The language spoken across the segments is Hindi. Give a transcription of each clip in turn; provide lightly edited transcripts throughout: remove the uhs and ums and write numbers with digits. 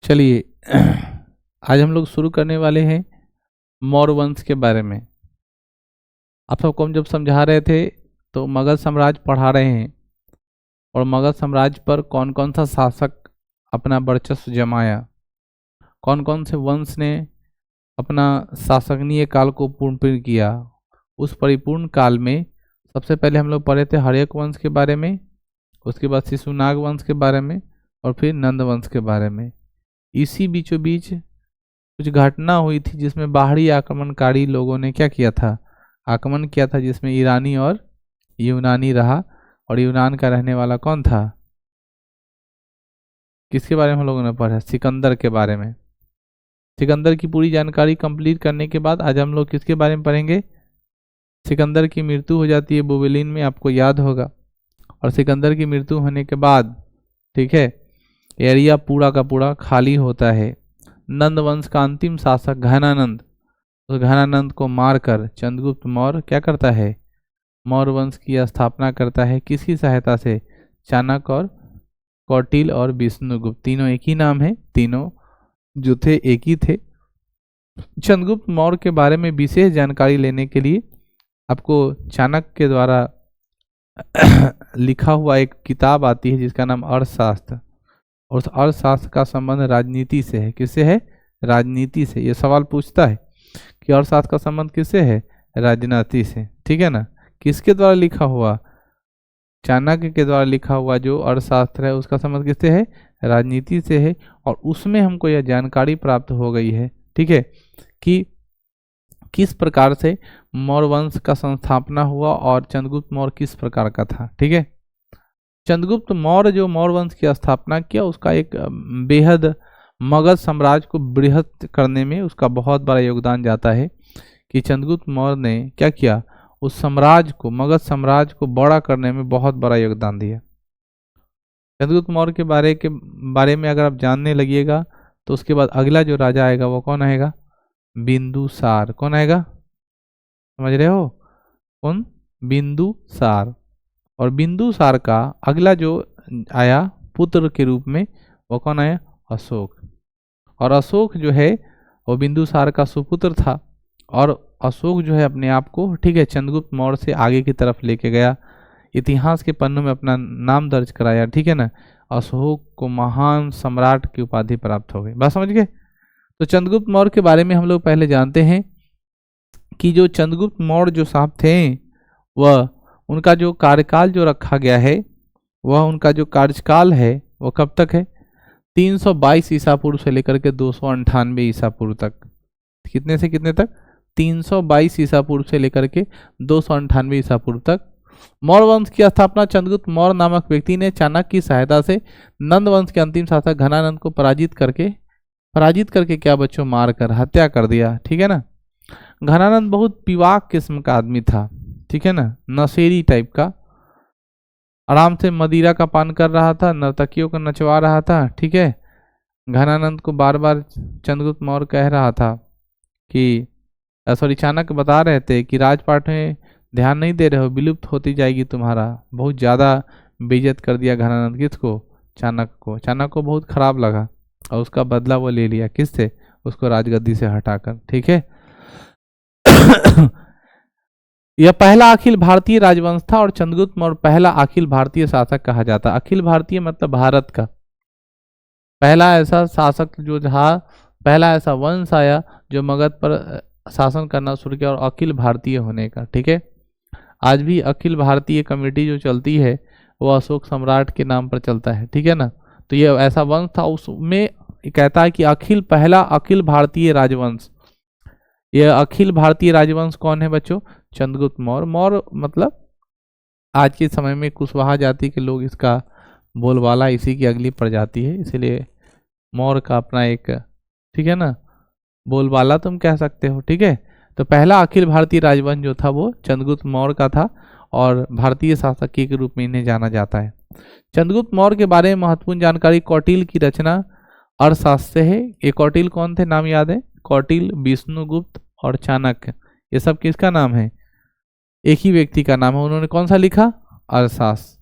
चलिए आज हम लोग शुरू करने वाले हैं मौर्य वंश के बारे में। आप सबको हम जब समझा रहे थे तो मगध साम्राज्य पढ़ा रहे हैं और मगध साम्राज्य पर कौन कौन सा शासक अपना वर्चस्व जमाया, कौन कौन से वंश ने अपना शासकीय काल को पूर्ण किया। उस परिपूर्ण काल में सबसे पहले हम लोग पढ़े थे हर्यक वंश के बारे में, उसके बाद शिशुनाग वंश के बारे में और फिर नंद वंश के बारे में। इसी बीचों बीच कुछ घटना हुई थी जिसमें बाहरी आक्रमणकारी लोगों ने क्या किया था, आक्रमण किया था, जिसमें ईरानी और यूनानी रहा। और यूनान का रहने वाला कौन था, किसके बारे में हम लोगों ने पढ़ा, सिकंदर के बारे में। सिकंदर की पूरी जानकारी कंप्लीट करने के बाद आज हम लोग किसके बारे में पढ़ेंगे। सिकंदर की मृत्यु हो जाती है बुबेलिन में, आपको याद होगा। और सिकंदर की मृत्यु होने के बाद ठीक है एरिया पूरा का पूरा खाली होता है। नंद वंश का अंतिम शासक घनानंद, उस घनानंद को मारकर चंद्रगुप्त मौर्य क्या करता है, मौर्य वंश की स्थापना करता है। किसकी सहायता से, चाणक्य और कौटिल्य और विष्णुगुप्त, तीनों एक ही नाम है, तीनों जो थे एक ही थे। चंद्रगुप्त मौर्य के बारे में विशेष जानकारी लेने के लिए आपको चाणक्य के द्वारा लिखा हुआ एक किताब आती है जिसका नाम अर्थशास्त्र। और उस अर्थशास्त्र का संबंध राजनीति से है। किससे है, राजनीति से। ये सवाल पूछता है कि अर्थशास्त्र का संबंध किससे है, राजनीति से, ठीक है ना। किसके द्वारा लिखा हुआ, चाणक्य के द्वारा लिखा हुआ जो अर्थशास्त्र है उसका संबंध किससे है, राजनीति से है। और उसमें हमको यह जानकारी प्राप्त हो गई है, ठीक है, कि किस प्रकार से मौर्य वंश का संस्थापना हुआ और चंद्रगुप्त मौर्य किस प्रकार का था, ठीक है। चंद्रगुप्त मौर्य जो मौर्य वंश की स्थापना किया उसका एक बेहद मगध साम्राज्य को बृहत करने में उसका बहुत बड़ा योगदान जाता है कि चंद्रगुप्त मौर्य ने क्या किया, उस साम्राज्य को, मगध साम्राज्य को बड़ा करने में बहुत बड़ा योगदान दिया। चंद्रगुप्त मौर्य के बारे में अगर आप जानने लगिएगा तो उसके बाद अगला जो राजा आएगा वो कौन आएगा, बिंदुसार। कौन आएगा, समझ रहे हो, कौन, बिंदुसार। और बिंदुसार का अगला जो आया पुत्र के रूप में वो कौन आया, अशोक। और अशोक जो है वो बिंदुसार का सुपुत्र था। और अशोक जो है अपने आप को, ठीक है, चंद्रगुप्त मौर्य से आगे की तरफ लेके गया, इतिहास के पन्नों में अपना नाम दर्ज कराया, ठीक है ना। अशोक को महान सम्राट की उपाधि प्राप्त हो गई। बात समझ गए। तो चंद्रगुप्त मौर्य के बारे में हम लोग पहले जानते हैं कि जो चंद्रगुप्त मौर्य जो साहब थे वह, उनका जो कार्यकाल जो रखा गया है वह, उनका जो कार्यकाल है वो कब तक है, 322 ईसा पूर्व से लेकर के 298 ईसा पूर्व तक। कितने से कितने तक, 322 ईसा पूर्व से लेकर के 298 ईसा पूर्व तक। मौर्य वंश की स्थापना चंद्रगुप्त मौर्य नामक व्यक्ति ने चाणक्य की सहायता से नंद वंश के अंतिम शासक घनानंद को पराजित करके क्या बच्चों, मार कर हत्या कर दिया, ठीक है ना। घनानंद बहुत पिवाक किस्म का आदमी था, ठीक है ना, नशेड़ी टाइप का, आराम से मदिरा का पान कर रहा था, नर्तकियों को नचवा रहा था, ठीक है। घनानंद को बार बार चंद्रगुप्त मौर्य कह रहा था कि चाणक्य बता रहे थे कि राजपाट में ध्यान नहीं दे रहे हो, विलुप्त होती जाएगी तुम्हारा। बहुत ज़्यादा बेइज्जत कर दिया घनानंद, किसको, चाणक्य को। चाणक्य को बहुत खराब लगा और उसका बदला वो ले लिया, किससे, उसको राजगद्दी से हटाकर, ठीक है। यह पहला अखिल भारतीय राजवंश था और चंद्रगुप्त मौर्य पहला अखिल भारतीय शासक कहा जाता। अखिल भारतीय मतलब भारत का पहला ऐसा शासक जो था, पहला ऐसा वंश आया जो मगध पर शासन करना शुरू किया, और अखिल भारतीय होने का, ठीक है। आज भी अखिल भारतीय कमेटी जो चलती है वो अशोक सम्राट के नाम पर चलता है, ठीक है ना। तो ये ऐसा वंश था, उसमें कहता है कि पहला अखिल भारतीय राजवंश। यह अखिल भारतीय राजवंश कौन है बच्चों, चंद्रगुप्त मौर्य। मौर्य मतलब आज के समय में कुशवाहा जाति के लोग इसका बोलबाला इसी की अगली प्रजाति है, इसलिए मौर्य का अपना एक, ठीक है ना, बोलबाला तुम कह सकते हो, ठीक है। तो पहला अखिल भारतीय राजवंश जो था वो चंद्रगुप्त मौर्य का था और भारतीय शासक के रूप में इन्हें जाना जाता है। चंद्रगुप्त मौर्य के बारे में महत्वपूर्ण जानकारी कौटिल्य की रचना अर्थशास्त्र से है। ये कौटिल्य कौन थे, नाम याद है, कौटिल्य, विष्णुगुप्त और चाणक्य, ये सब किसका नाम है, एक ही व्यक्ति का नाम है। उन्होंने कौन सा लिखा, अर्थशास्त्र।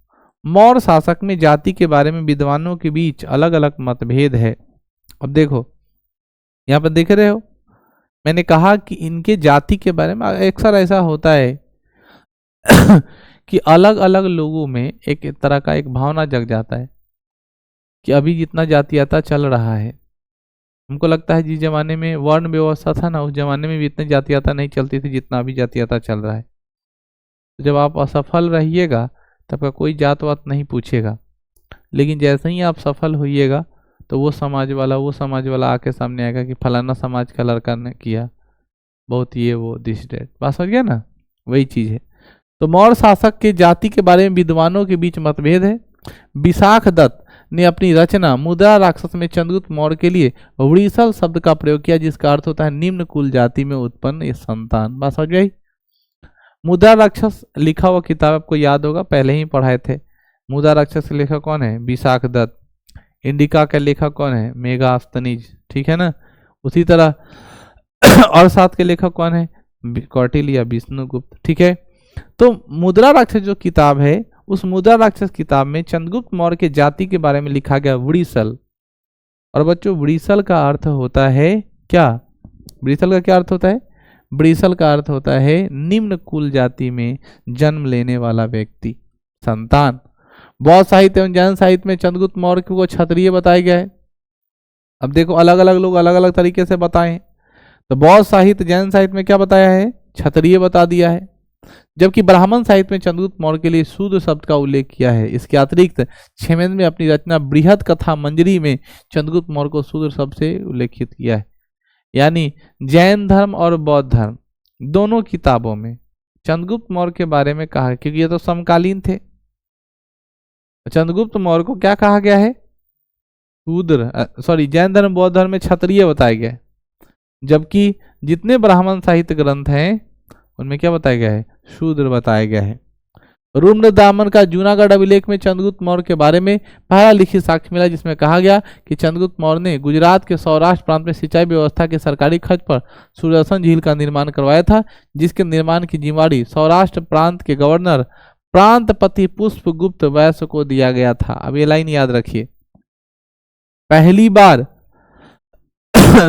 मौर्य शासक में जाति के बारे में विद्वानों के बीच अलग अलग मतभेद है। अब देखो यहाँ पर देख रहे हो, मैंने कहा कि इनके जाति के बारे में अक्सर ऐसा होता है कि अलग अलग लोगों में एक तरह का एक भावना जग जाता है कि अभी जितना जातीयता चल रहा है, हमको लगता है जिस जमाने में वर्ण व्यवस्था था ना, उस जमाने में भी इतनी जातीयता नहीं चलती थी जितना अभी जातीयता चल रहा है। तो जब आप असफल रहिएगा तब का कोई जात वात नहीं पूछेगा, लेकिन जैसे ही आप सफल होइएगा तो वो समाज वाला आके सामने आएगा कि फलाना समाज का लड़का ने किया, बहुत ये वो दिस डेट, बात हो गया ना, वही चीज़ है। तो मौर्य शासक के जाति के बारे में विद्वानों के बीच मतभेद है। विशाख दत्त ने अपनी रचना मुद्रा राक्षस में चंद्रगुप्त मौर्य के लिए वृषल शब्द का प्रयोग किया, जिसका अर्थ होता है निम्न कुल जाति में उत्पन्न ये संतान। बात समझ गई। मुद्रा राक्षस लिखा हुआ किताब आपको याद होगा, पहले ही पढ़ाए थे। मुद्रा राक्षस के लेखक कौन है? विशाख दत्त। इंडिका का लेखक कौन है? मेगास्थनीज, ठीक है ना। उसी तरह अर्थशास्त्र के लेखक कौन है? कौटिल्य, विष्णुगुप्त, ठीक है। तो मुद्रा राक्षस जो किताब है, उस मुद्रा राक्षस किताब में चंद्रगुप्त मौर्य के जाति के बारे में लिखा गया वृषल। और बच्चों वृषल का अर्थ होता है क्या? वृषल का क्या अर्थ होता है? वृषल का अर्थ होता है निम्न कुल जाति में जन्म लेने वाला व्यक्ति, संतान। बौद्ध साहित्य एवं जैन साहित्य में चंद्रगुप्त मौर्य को क्षत्रिय बताया गया है। अब देखो अलग अलग लोग अलग अलग तरीके से बताए। तो बौद्ध साहित्य जैन साहित्य में क्या बताया है? क्षत्रिय बता दिया है। जबकि ब्राह्मण साहित्य में चंद्रगुप्त मौर्य के लिए शूद्र शब्द का उल्लेख किया है। इसके अतिरिक्त क्षेमेंद्र में अपनी रचना बृहद कथा मंजरी में चंद्रगुप्त मौर्य को शूद्र शब्द से उल्लेखित किया है। यानी जैन धर्म और बौद्ध धर्म दोनों किताबों में चंद्रगुप्त मौर्य के बारे में कहा, क्योंकि ये तो समकालीन थे। चंद्रगुप्त मौर्य को क्या कहा गया है? शूद्र, जैन धर्म बौद्ध धर्म में क्षत्रिय बताया गया है। जबकि जितने ब्राह्मण साहित्य ग्रंथ हैं उनमें क्या बताया गया है? शूद्र बताया गया है। रुद्र दामन का जूनागढ़ अभिलेख में चंद्रगुप्त मौर्य के बारे में पहला लिखित साक्ष्य मिला, जिसमें कहा गया कि चंद्रगुप्त मौर्य ने गुजरात के सौराष्ट्र प्रांत में सिंचाई व्यवस्था के सरकारी खर्च पर सुदर्शन झील का निर्माण करवाया था, जिसके निर्माण की जिम्मेदारी सौराष्ट्र प्रांत के गवर्नर प्रांतपति पुष्पगुप्त वैश्य को दिया गया था। अब ये लाइन याद रखिए, पहली बार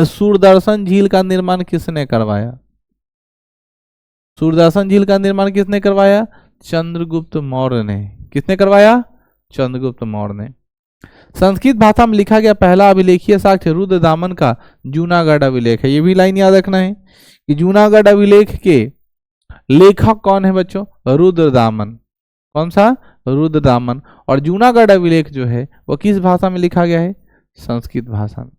सुदर्शन झील का निर्माण किसने करवाया? सुदर्शन झील का निर्माण किसने करवाया? चंद्रगुप्त मौर्य ने। किसने करवाया? चंद्रगुप्त मौर्य ने। संस्कृत भाषा में लिखा गया पहला अभिलेखीय साक्ष्य रुद्र दामन का जूनागढ़ अभिलेख है। ये भी लाइन याद रखना है कि जूनागढ़ अभिलेख के लेखक कौन है बच्चों? रुद्र दामन। कौन सा? रुद्र दामन। और जूनागढ़ अभिलेख जो है वो किस भाषा में लिखा गया है? संस्कृत भाषा में।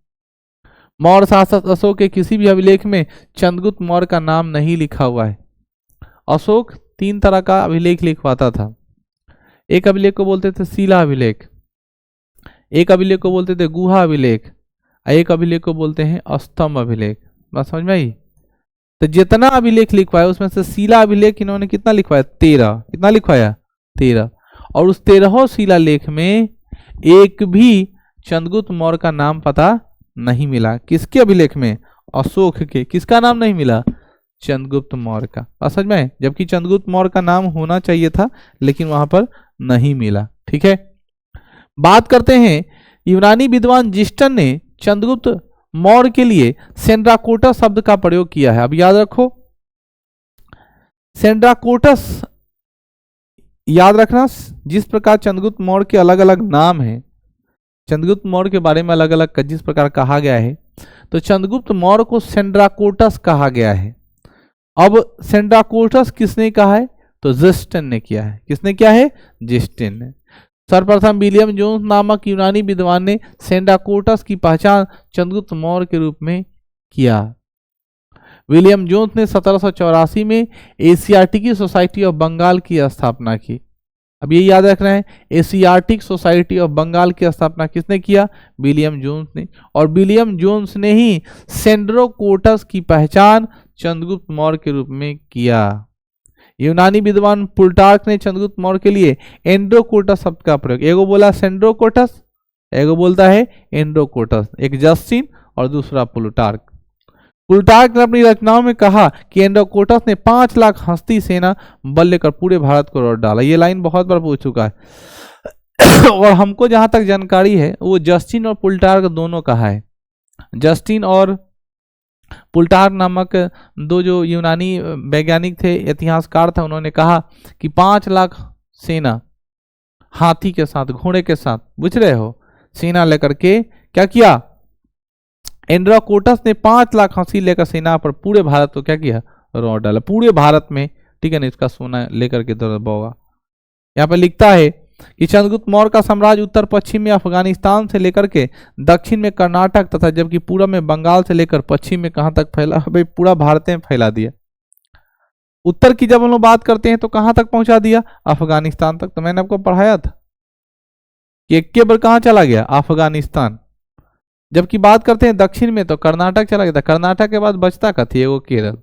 मौर्य शासक अशोक के किसी भी अभिलेख में चंद्रगुप्त मौर्य का नाम नहीं लिखा हुआ है। अशोक 3 तरह का अभिलेख लिखवाता था। एक अभिलेख को बोलते थे शिला अभिलेख, एक अभिलेख को बोलते थे गुहा अभिलेख, एक अभिलेख को बोलते हैं स्तंभ अभिलेख। बात समझ में आई? तो जितना अभिलेख लिखवाया उसमें से शिला अभिलेख इन्होंने कितना लिखवाया? 13। कितना लिखवाया? 13। और उस 13 शिलालेख में एक भी चंद्रगुप्त मौर्य का नाम पता नहीं मिला। किसके अभिलेख में? अशोक के। किसका नाम नहीं मिला? चंद्रगुप्त मौर्य का। समझ में? जबकि चंद्रगुप्त मौर्य का नाम होना चाहिए था लेकिन वहां पर नहीं मिला। ठीक है, बात करते हैं यूनानी विद्वान जिस्टन ने चंद्रगुप्त मौर्य के लिए सेंड्राकोटस शब्द का प्रयोग किया है। अब याद रखो, सेंड्राकोटस याद रखना, जिस प्रकार चंद्रगुप्त मौर्य के अलग अलग नाम हैं, चंद्रगुप्त मौर्य के बारे में अलग अलग जिस प्रकार कहा गया है, तो चंद्रगुप्त मौर्य को सेंड्राकोटस कहा गया है। अब सेंड्राकोटस किसने कहा है? तो जिस्टन ने किया है। किसने किया है? जिस्टन ने। सर्वप्रथम विलियम जोन्स नामक यूनानी विद्वान ने सेंड्राकोटस की पहचान चंद्रगुप्त मौर्य के रूप में किया। विलियम जोन्स ने 1784 में एशियाटिक सोसाइटी ऑफ बंगाल की स्थापना की। अब ये याद रखना है, एशियाटिक सोसाइटी ऑफ बंगाल की स्थापना किसने किया? विलियम जोन्स ने। और विलियम जोन्स ने ही सेंड्राकोटस की पहचान चंद्रगुप्त मौर्य के रूप में किया। यूनानी विद्वान प्लूटार्क ने चंद्रगुप्त मौर्य के लिए एंड्रोकोटस शब्द का प्रयोग, एगो बोला सेंड्रोकोटस, एगो बोलता है एंड्रोकोटस, एक जस्टिन और दूसरा प्लूटार्क। प्लूटार्क ने अपनी रचनाओं में कहा कि एंड्रोकोटस ने 5 लाख हस्ती सेना बल लेकर पूरे भारत को लौट डाला। ये लाइन बहुत बार पूछ चुका है और हमको जहां तक जानकारी है वो जस्टिन और प्लूटार्क दोनों कहा है। जस्टिन और पुल्टार नामक दो जो यूनानी वैज्ञानिक थे, इतिहासकार था, उन्होंने कहा कि 5 लाख सेना हाथी के साथ, घोड़े के साथ, बुझ रहे हो, सेना लेकर के क्या किया, एंड्रोकोटस ने 5 लाख हाथी लेकर सेना पर पूरे भारत को क्या किया, रोक डाला पूरे भारत में, ठीक है ना, इसका सोना लेकर के दौड़ा। यहाँ पे लिखता है कि चंद्रगुप्त मौर्य का साम्राज्य उत्तर पश्चिम में अफगानिस्तान से लेकर के दक्षिण में कर्नाटक तथा जबकि पूर्व में बंगाल से लेकर पश्चिम में कहां तक फैला, भाई पूरा भारत में फैला दिया। उत्तर की जब हम लोग बात करते हैं तो कहां तक पहुंचा दिया, अफगानिस्तान तक। तो मैंने आपको पढ़ाया था कि एक के बार कहां चला गया, अफगानिस्तान। जबकि बात करते हैं दक्षिण में तो कर्नाटक चला गया था। कर्नाटक के बाद बचता का थी वो केरल,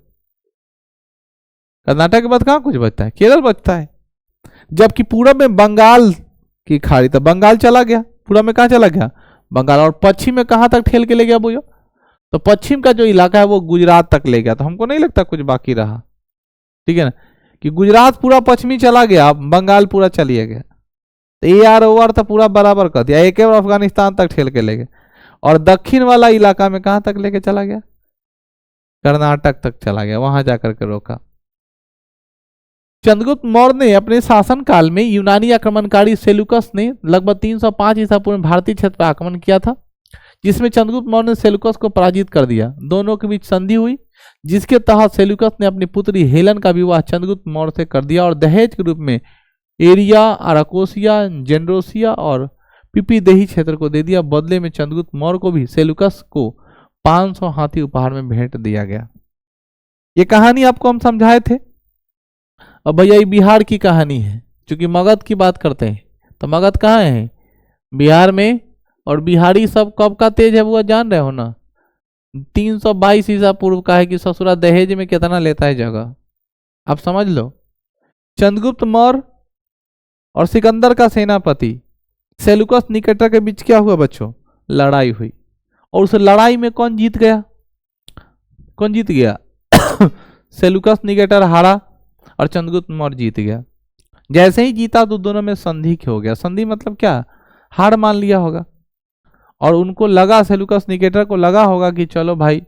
कर्नाटक के बाद कहां कुछ बचता है, केरल बचता है। जबकि पूरब में बंगाल की खाड़ी, तो बंगाल चला गया, पूरब में कहां चला गया, बंगाल। और पश्चिम में कहां तक ठेल के ले गया बोलो, तो पश्चिम का जो इलाका है वो गुजरात तक ले गया। तो हमको नहीं लगता कुछ बाकी रहा, ठीक है ना, कि गुजरात पूरा पश्चिमी चला गया, बंगाल पूरा चलिए गया। तो ए आर ओ आर तो पूरा बराबर कर दिया, एक अफगानिस्तान तक ठेल के ले गए। और दक्षिण वाला इलाका में कहां तक लेके चला गया, कर्नाटक तक चला गया, वहां जाकर के रोका। चंद्रगुप्त मौर्य ने अपने शासन काल में यूनानी आक्रमणकारी सेलुकस ने लगभग 305 ईसा पूर्व में भारतीय क्षेत्र पर आक्रमण किया था, जिसमें चंद्रगुप्त मौर्य ने सेलुकस को पराजित कर दिया। दोनों के बीच संधि हुई, जिसके तहत सेलुकस ने अपनी पुत्री हेलन का विवाह चंद्रगुप्त मौर्य से कर दिया और दहेज के रूप में एरिया, अराकोसिया, जेंड्रोसिया और पिपीदेही क्षेत्र को दे दिया। बदले में चंद्रगुप्त मौर्य को भी सेलुकस को 500 हाथी उपहार में भेंट दिया गया। ये कहानी आपको हम समझाए थे। अब भैया ये बिहार की कहानी है, क्योंकि मगध की बात करते हैं तो मगध कहाँ है, बिहार में। और बिहारी सब कब का तेज है वो जान रहे हो ना, 322 ईसा पूर्व का है कि ससुरा दहेज में कितना लेता है जगह, आप समझ लो। चंद्रगुप्त मौर्य और सिकंदर का सेनापति सेलुकस निकेटर के बीच क्या हुआ बच्चों, लड़ाई हुई। और उस लड़ाई में कौन जीत गया, कौन जीत गया सेलुकस निकेटर हारा और चंद्रगुप्त मौर्य जीत गया। जैसे ही जीता तो दोनों में संधि हो गया। संधि मतलब क्या, हार मान लिया होगा। और उनको लगा, सेलुकस निकेटर को लगा होगा कि चलो भाई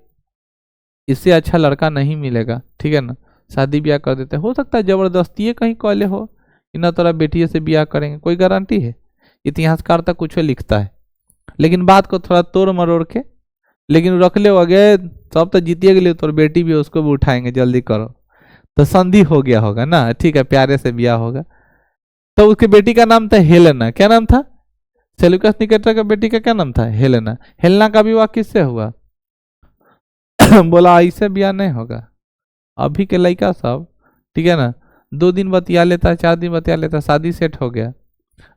इससे अच्छा लड़का नहीं मिलेगा, ठीक है ना, शादी ब्याह कर देते। हो सकता है जबरदस्ती कहीं कॉले हो कि ना तोरा बेटिए से ब्याह करेंगे, कोई गारंटी है। इतिहासकार तक कुछ लिखता है, लेकिन बात को थोड़ा तोड़ मरोड़ के, लेकिन रख ले अगे सब तो जीतिए गए, तो बेटी भी उसको भी उठाएंगे, जल्दी करो। तो संधि हो गया होगा ना, ठीक है, प्यारे से ब्याह होगा। तो उसके बेटी का नाम था हेलेना। क्या नाम था, सेलुकस निकेटर का बेटी का क्या नाम था, हेलेना। हेलेना का विवाह किससे हुआ बोला ऐसे ब्याह नहीं होगा। अभी के लड़का सब, ठीक है ना, 2 दिन बतिया लेता, 4 दिन बतिया लेता, शादी सेट हो गया,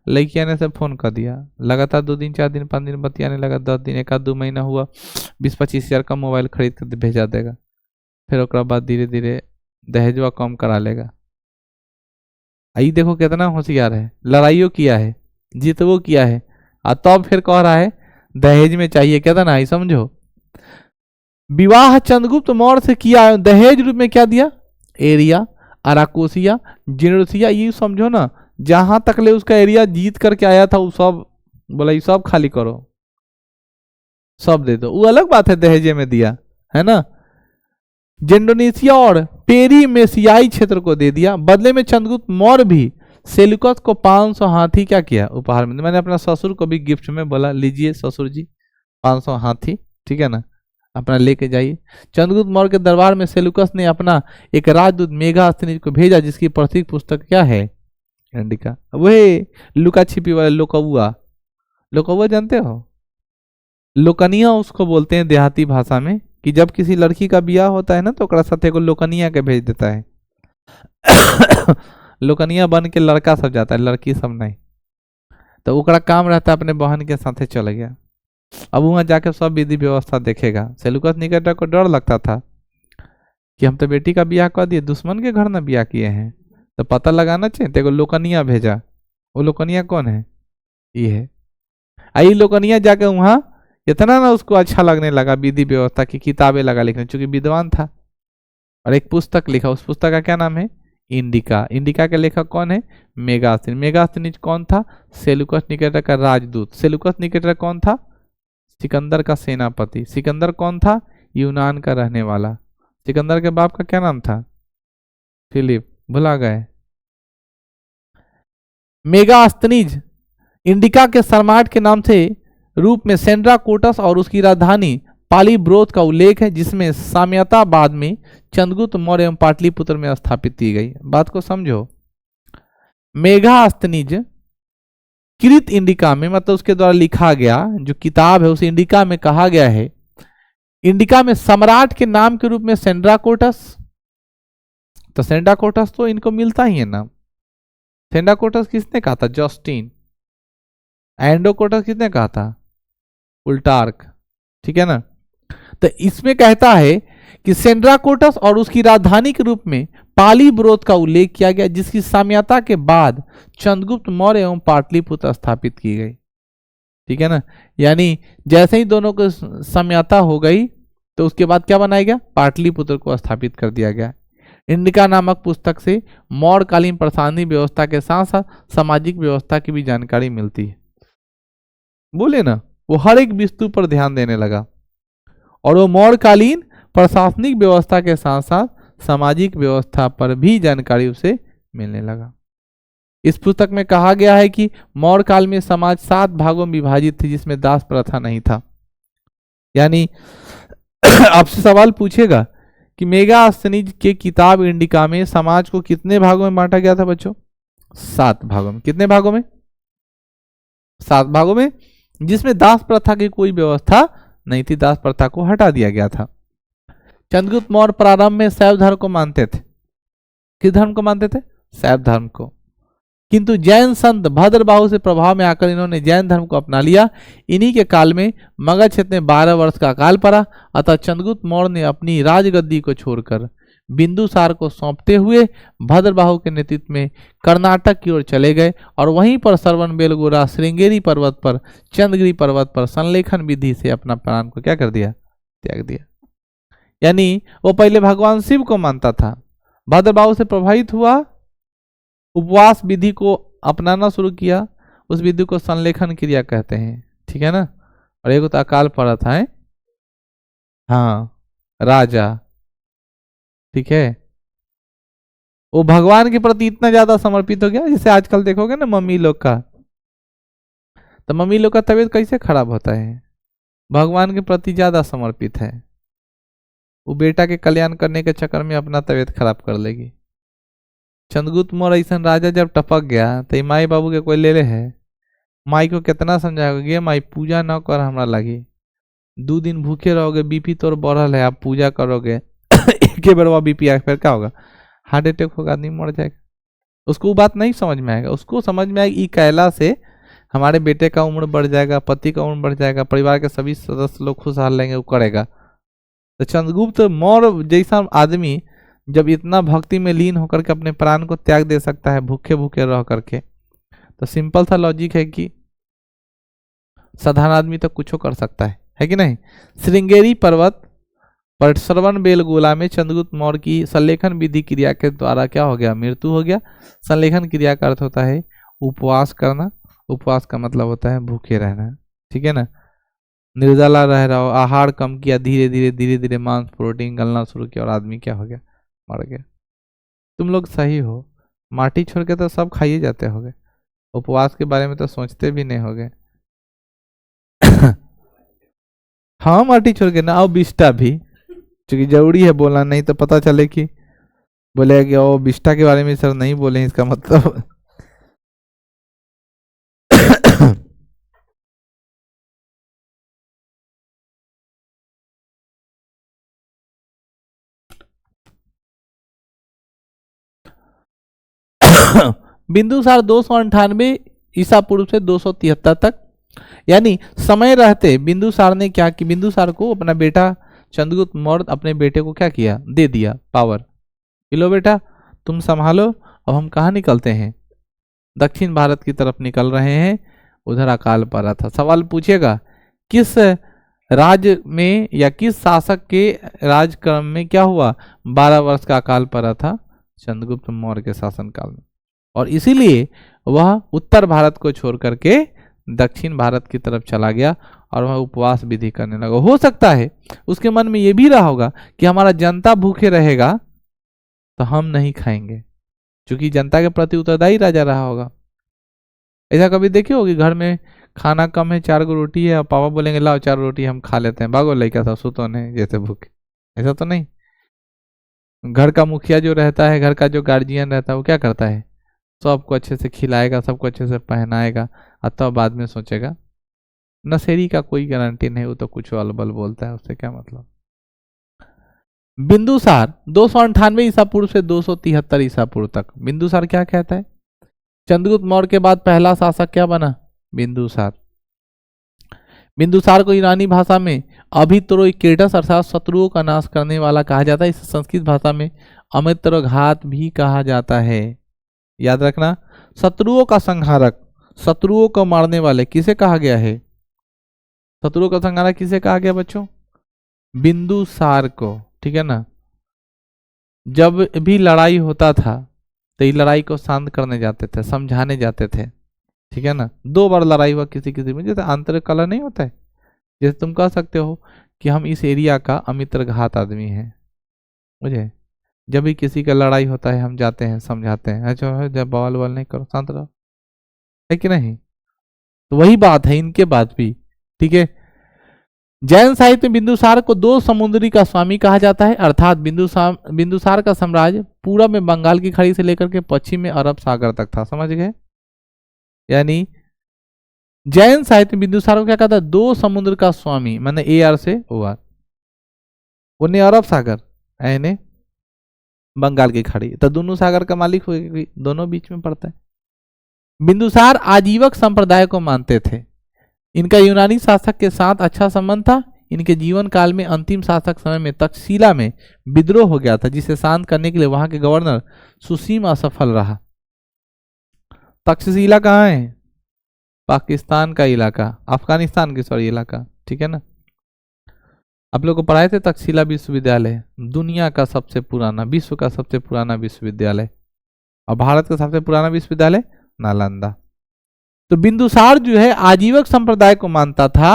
लड़किया ने से फोन कर दिया, लगातार 2 दिन 4 दिन 5 दिन बतियाने लगा, 10 दिन 1-2 महीना हुआ, 20-25 हजार का मोबाइल खरीद कर भेजा देगा। फिर उसके बाद धीरे धीरे दहेजवा कम करा लेगा। आई देखो कितना होशियार है, लड़ाइयों किया है, जीतवो किया है, और तब फिर कह रहा है दहेज में चाहिए, कितना आई समझो। विवाह चंद्रगुप्त मौर्य से किया, दहेज रूप में क्या दिया, एरिया, अराकोसिया, जेनरोसिया, ये समझो ना, जहां तक ले उसका एरिया जीत करके आया था वो सब बोला ये सब खाली करो, सब दे दो। वो अलग बात है दहेजे में दिया है ना। जेंडोनेशिया और पेरीमेशियाई क्षेत्र को दे दिया। बदले में चंद्रगुप्त मौर्य भी सेलुकस को 500 हाथी क्या किया, उपहार में। मैंने अपना ससुर को भी गिफ्ट में बोला, लीजिए ससुर जी 500 हाथी, ठीक है ना, अपना लेके जाइए। चंद्रगुप्त मौर्य के दरबार में सेलुकस ने अपना एक राजदूत मेगास्थनीज को भेजा, जिसकी प्रसिद्ध पुस्तक क्या है, इंडिका। वही लुका छिपी वाले लोकौआ, लोकौआ जानते हो, लोकनिया उसको बोलते हैं देहाती भाषा में, कि जब किसी लड़की का ब्याह होता है ना तो साथ को लोकनिया के भेज देता है लोकनिया बन के लड़का सब जाता है, लड़की सब नहीं। तो ओकरा काम रहता है अपने बहन के साथे चले गया। अब वहां जाके सब विधि व्यवस्था देखेगा। सेलुकस निकेटर को डर लगता था कि हम तो बेटी का ब्याह कर दिए, दुश्मन के घर ना ब्याह किए हैं, तो पता लगाना चाहिए। तो लोकनिया भेजा। वो लोकनिया कौन है, ये है। आई लोकनिया जाके वहां इतना ना उसको अच्छा लगने लगा विधि व्यवस्था की किताबें लगा लिखने, चूंकि विद्वान था, और एक पुस्तक लिखा। उस पुस्तक का क्या नाम है, इंडिका। इंडिका के लेखक कौन है, मेगास्थनीज। मेगास्थनीज कौन था, सेलुकस निकेटर का राजदूत। सेलुकस निकेटर कौन था, सिकंदर का सेनापति। सिकंदर कौन था? यूनान का रहने वाला। सिकंदर के बाप का क्या नाम था? फिलिप। भुला गए। मेगास्थनीज इंडिका के सम्राट के नाम से रूप में सेंड्राकोटस और उसकी राजधानी पालीब्रोथ का उल्लेख है, जिसमें साम्यता बाद में चंद्रगुप्त मौर्य एवं पाटलिपुत्र में स्थापित की गई। बात को समझो। मेगास्थनीज कृत इंडिका में, मतलब उसके द्वारा लिखा गया जो किताब है उस इंडिका में कहा गया है, इंडिका में सम्राट के नाम के रूप में सेंड्राकोटस, तो सेंड्राकोटस तो इनको मिलता ही है नाम। सेंड्राकोटस किसने कहा था? जस्टिन। एंडोकोटस किसने कहा था? उल्टार्क। ठीक है ना। तो इसमें कहता है कि सेंड्राकोटस और उसकी राजधानी के रूप में पालीब्रोथ का उल्लेख किया गया, जिसकी साम्यता के बाद चंद्रगुप्त मौर्य एवं पाटलिपुत्र स्थापित की गई। ठीक है ना। यानी जैसे ही दोनों को साम्यता हो गई तो उसके बाद क्या बनाया गया? पाटलिपुत्र को स्थापित कर दिया गया। इंडिका नामक पुस्तक से मौर्यकालीन प्रशासनिक व्यवस्था के साथ साथ सामाजिक व्यवस्था की भी जानकारी मिलती है। बोले ना, वो हर एक वस्तु पर ध्यान देने लगा और वो मौर्यकालीन प्रशासनिक व्यवस्था के साथ साथ सामाजिक व्यवस्था पर भी जानकारी उसे मिलने लगा। इस पुस्तक में कहा गया है कि मौर्य काल में समाज 7 भागों में विभाजित थी, जिसमें दास प्रथा नहीं था। यानी आपसे सवाल पूछेगा कि मेगास्थनीज के किताब इंडिका में समाज को कितने भागों में बांटा गया था बच्चों? 7 भागों में। कितने भागों में? 7 भागों में, जिसमें दास प्रथा की कोई व्यवस्था नहीं थी। दास प्रथा को हटा दिया गया था। चंद्रगुप्त मौर्य प्रारंभ में शैव धर्म को मानते थे। किस धर्म को मानते थे? शैव धर्म को। किंतु जैन संत भद्रबाहु से प्रभाव में आकर इन्होंने जैन धर्म को अपना लिया। इन्हीं के काल में मगध क्षेत्र में 12 वर्ष का अकाल पड़ा। अतः चंद्रगुप्त मौर्य ने अपनी राजगद्दी को छोड़कर बिंदुसार को सौंपते हुए भद्रबाहु के नेतृत्व में कर्नाटक की ओर चले गए और वहीं पर श्रवणबेलगोला श्रृंगेरी पर्वत पर चंद्रगिरी पर्वत पर संलेखन विधि से अपना प्राण को क्या कर दिया? त्याग दिया। यानी वो पहले भगवान शिव को मानता था, भद्रबाहु से प्रभावित हुआ, उपवास विधि को अपनाना शुरू किया। उस विधि को संलेखन क्रिया कहते हैं। ठीक है ना। और एक तो अकाल पड़ा था है? हाँ, राजा। ठीक है। वो भगवान के प्रति इतना ज्यादा समर्पित हो गया, जैसे आजकल देखोगे ना मम्मी लोग का, तो मम्मी लोग का तबीयत कैसे खराब होता है? भगवान के प्रति ज्यादा समर्पित है। वो बेटा के कल्याण करने के चक्कर में अपना तबीयत खराब कर लेगी। चंद्रगुप्त मौर्य ऐसा राजा जब टपक गया तो माई बाबू के कोई ले ले है? माई को कितना समझाओगे? माई पूजा न कर हमरा लगी, 2 दिन भूखे रहोगे, बीपी तोर बढ़ल है, आप पूजा करोगे एक बार बीपी आए फिर क्या होगा? हार्ट अटैक होगा, आदमी मर जाएगा। उसको वो बात नहीं समझ में आएगा। उसको समझ में आएगा ई कैला से हमारे बेटे का उम्र बढ़ जाएगा, पति का उम्र बढ़ जाएगा, परिवार के सभी सदस्य लोग खुशहाल रहेंगे, वो करेगा। तो चंद्रगुप्त मौर्य जैसा आदमी जब इतना भक्ति में लीन होकर के अपने प्राण को त्याग दे सकता है भूखे भूखे रह करके, तो सिंपल सा लॉजिक है कि साधारण आदमी तो कुछ कर सकता है कि नहीं। श्रृंगेरी पर्वत पर श्रवणबेलगोला में चंद्रगुप्त मौर्य की संलेखन विधि क्रिया के द्वारा क्या हो गया? मृत्यु हो गया। संलेखन क्रिया का अर्थ होता है उपवास करना। उपवास का मतलब होता है भूखे रहना। ठीक है ना। निर्जला रह रहा हो, आहार कम किया, धीरे धीरे मांस प्रोटीन गलना शुरू किया और आदमी क्या हो गया? मर गया। तुम लोग सही हो, माटी छोड़ के तो सब खाइए जाते होगे, उपवास के बारे में तो सोचते भी नहीं होगे। हाँ, माटी छोड़ के ना, और बिष्टा भी, क्योंकि जरूरी है बोलना, नहीं तो पता चले कि बोले कि ओ बिष्टा के बारे में सर नहीं बोले, इसका मतलब बिंदुसार 298 ईसा पूर्व से 273 तक, यानी समय रहते बिंदुसार ने क्या कि बिंदुसार को अपना बेटा चंद्रगुप्त मौर्य अपने बेटे को क्या किया? दे दिया पावर। लो बेटा तुम संभालो, अब हम कहाँ निकलते हैं? दक्षिण भारत की तरफ निकल रहे हैं। उधर अकाल पड़ा था। सवाल पूछेगा किस राज्य में या किस शासक के राजक्रम में क्या हुआ? 12 वर्ष का अकाल पड़ा था चंद्रगुप्त मौर्य के शासनकाल में, और इसीलिए वह उत्तर भारत को छोड़ करके दक्षिण भारत की तरफ चला गया और वह उपवास विधि करने लगा। हो सकता है उसके मन में यह भी रहा होगा कि हमारा जनता भूखे रहेगा तो हम नहीं खाएंगे, क्योंकि जनता के प्रति उत्तरदायी राजा रहा होगा। ऐसा कभी देखे होगी घर में खाना कम है, 4 गो रोटी है और पापा बोलेंगे लाओ 4 रोटी हम खा लेते हैं, भागो लड़का सब सुतो ने जैसे भूखे। ऐसा तो नहीं। घर का मुखिया जो रहता है, घर का जो गार्जियन रहता है, वो क्या करता है, सबको अच्छे से खिलाएगा, सबको अच्छे से पहनाएगा और तब बाद में सोचेगा। नशेड़ी का कोई गारंटी नहीं, वो तो कुछ अलबल बोलता है, उससे क्या मतलब। बिंदुसार 298 ईसा पूर्व से 273 ईसा पूर्व तक। बिंदुसार क्या कहता है, चंद्रगुप्त मौर्य के बाद पहला शासक क्या बना, बिंदुसार। बिंदुसार को ईरानी भाषा में अभित्रोइकेटस अर्थात शत्रुओं का नाश करने वाला कहा जाता है। इसे संस्कृत भाषा में अमित्रघात भी कहा जाता है। याद रखना, शत्रुओं का संहारक, शत्रुओं को मारने वाले किसे कहा गया है, शत्रुओं का संहारक किसे कहा गया बच्चों, बिंदुसार को। ठीक है ना। जब भी लड़ाई होता था तो ये लड़ाई को शांत करने जाते थे, समझाने जाते थे। ठीक है ना। 2 बार लड़ाई हुआ किसी किसी में, जैसे आंतरिक कलह नहीं होता है, जैसे तुम कह सकते हो कि हम इस एरिया का अमित्रघात आदमी है, मुझे जब भी किसी का लड़ाई होता है हम जाते हैं समझाते हैं, अच्छा जब बवाल बवाल नहीं करो, शांत रहो, है कि नहीं। तो वही बात है इनके बाद भी। ठीक है। जैन साहित्य में बिंदुसार को 2 समुद्री का स्वामी कहा जाता है, अर्थात बिंदुसार का साम्राज्य पूरब में बंगाल की खाड़ी से लेकर के पश्चिम में अरब सागर तक था। समझ गए। यानी जैन साहित्य में बिंदुसार को क्या कहता है, 2 समुद्र का स्वामी, माने ए आर से ओ आर, उन्हें अरब सागर यानी बंगाल की खाड़ी, तो दोनों सागर का मालिक हो, दोनों बीच में पड़ता है। बिंदुसार आजीवक संप्रदाय को मानते थे। इनका यूनानी शासक के साथ अच्छा संबंध था। इनके जीवन काल में अंतिम शासक समय में तक्षशिला में विद्रोह हो गया था, जिसे शांत करने के लिए वहां के गवर्नर सुसीम असफल रहा। तक्षशिला कहाँ है, पाकिस्तान का इलाका, अफगानिस्तान की सॉरी इलाका। ठीक है ना। आप लोग को पढ़ाए थे तक्षशिला विश्वविद्यालय दुनिया का सबसे पुराना, विश्व का सबसे पुराना विश्वविद्यालय, और भारत का सबसे पुराना विश्वविद्यालय नालंदा। तो बिंदुसार जो है आजीवक संप्रदाय को मानता था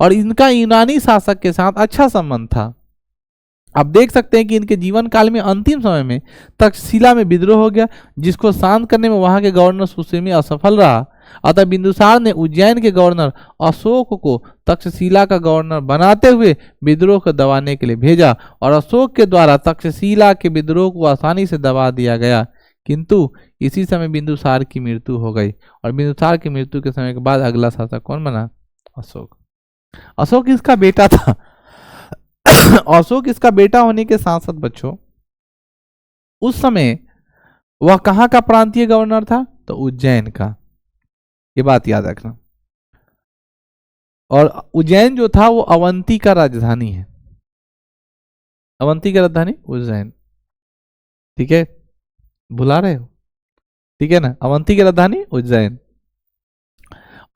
और इनका यूनानी शासक के साथ अच्छा संबंध था। आप देख सकते हैं कि इनके जीवन काल में अंतिम समय में तक्षशिला में विद्रोह हो गया, जिसको शांत करने में वहां के गवर्नर सुसीमी असफल रहा। अतः बिंदुसार ने उज्जैन के गवर्नर अशोक को तक्षशिला का गवर्नर बनाते हुए विद्रोह को दबाने के लिए भेजा, और अशोक के द्वारा तक्षशिला के विद्रोह को आसानी से दबा दिया गया। किंतु इसी समय बिंदुसार की मृत्यु हो गई, और बिंदुसार की मृत्यु के समय के बाद अगला शासक कौन बना, अशोक। अशोक इसका बेटा था। अशोक इसका बेटा होने के साथ साथ बच्चों उस समय वह कहां का प्रांतीय गवर्नर था, तो उज्जैन का। ये बात याद रखना। और उज्जैन जो था वो अवंती का राजधानी है, अवंती का राजधानी उज्जैन। ठीक है, भुला रहे हो। ठीक है ना, अवंती की राजधानी उज्जैन।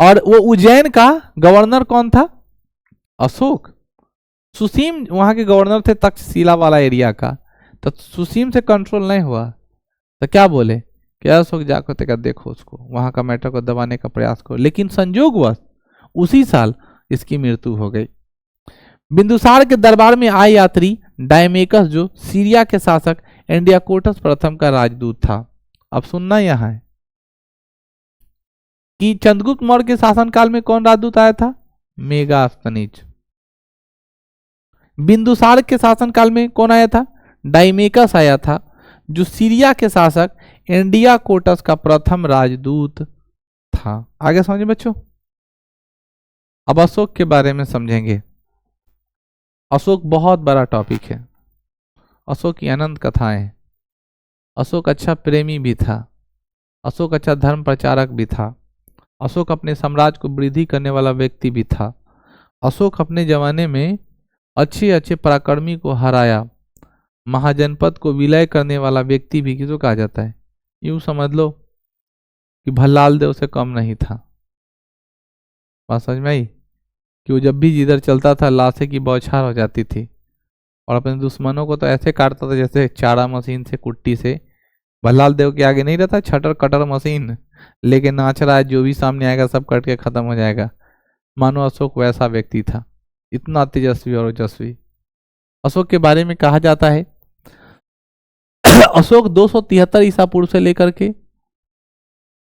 और वो उज्जैन का गवर्नर कौन था, अशोक। सुसीम वहां के गवर्नर थे तक्षशिला वाला एरिया का। तो सुसीम से कंट्रोल नहीं हुआ तो क्या बोले, क्या अशोक जाकर तक देखो उसको, वहां का मैटर को दबाने का प्रयास करो। लेकिन संयोगवश उसी साल इसकी मृत्यु हो गई। बिंदुसार के दरबार में आए यात्री डायमेकस, जो सीरिया के शासक एंडियाकोटस प्रथम का राजदूत था। अब सुनना यहां है कि चंद्रगुप्त मौर्य के शासनकाल में कौन राजदूत आया था, मेगास्थनीज। बिंदुसार के शासनकाल में कौन आया था, डायमेकस आया था, जो सीरिया के शासक एंडियाकोटस का प्रथम राजदूत था। आगे समझे बच्चों। अब अशोक के बारे में समझेंगे। अशोक बहुत बड़ा टॉपिक है। अशोक की अनंत कथाएं। अशोक अच्छा प्रेमी भी था, अशोक अच्छा धर्म प्रचारक भी था, अशोक अपने साम्राज्य को वृद्धि करने वाला व्यक्ति भी था। अशोक अपने जमाने में अच्छे अच्छे पराक्रमी को हराया, महाजनपद को विलय करने वाला व्यक्ति भी किसको कहा जाता है, यूं समझ लो कि भल्लाल देव से कम नहीं था। बात समझ में आई कि वो जब भी जिधर चलता था लाशें की बौछार हो जाती थी, और अपने दुश्मनों को तो ऐसे काटता था जैसे चारा मशीन से, कुट्टी से। भल्लाल देव के आगे नहीं रहता छटर कटर मशीन लेके नाच रहा है, जो भी सामने आएगा सब कट के खत्म हो जाएगा। मानो अशोक वैसा व्यक्ति था, इतना तेजस्वी और ओजस्वी। अशोक के बारे में कहा जाता है अशोक 273 ईसा पूर्व से लेकर के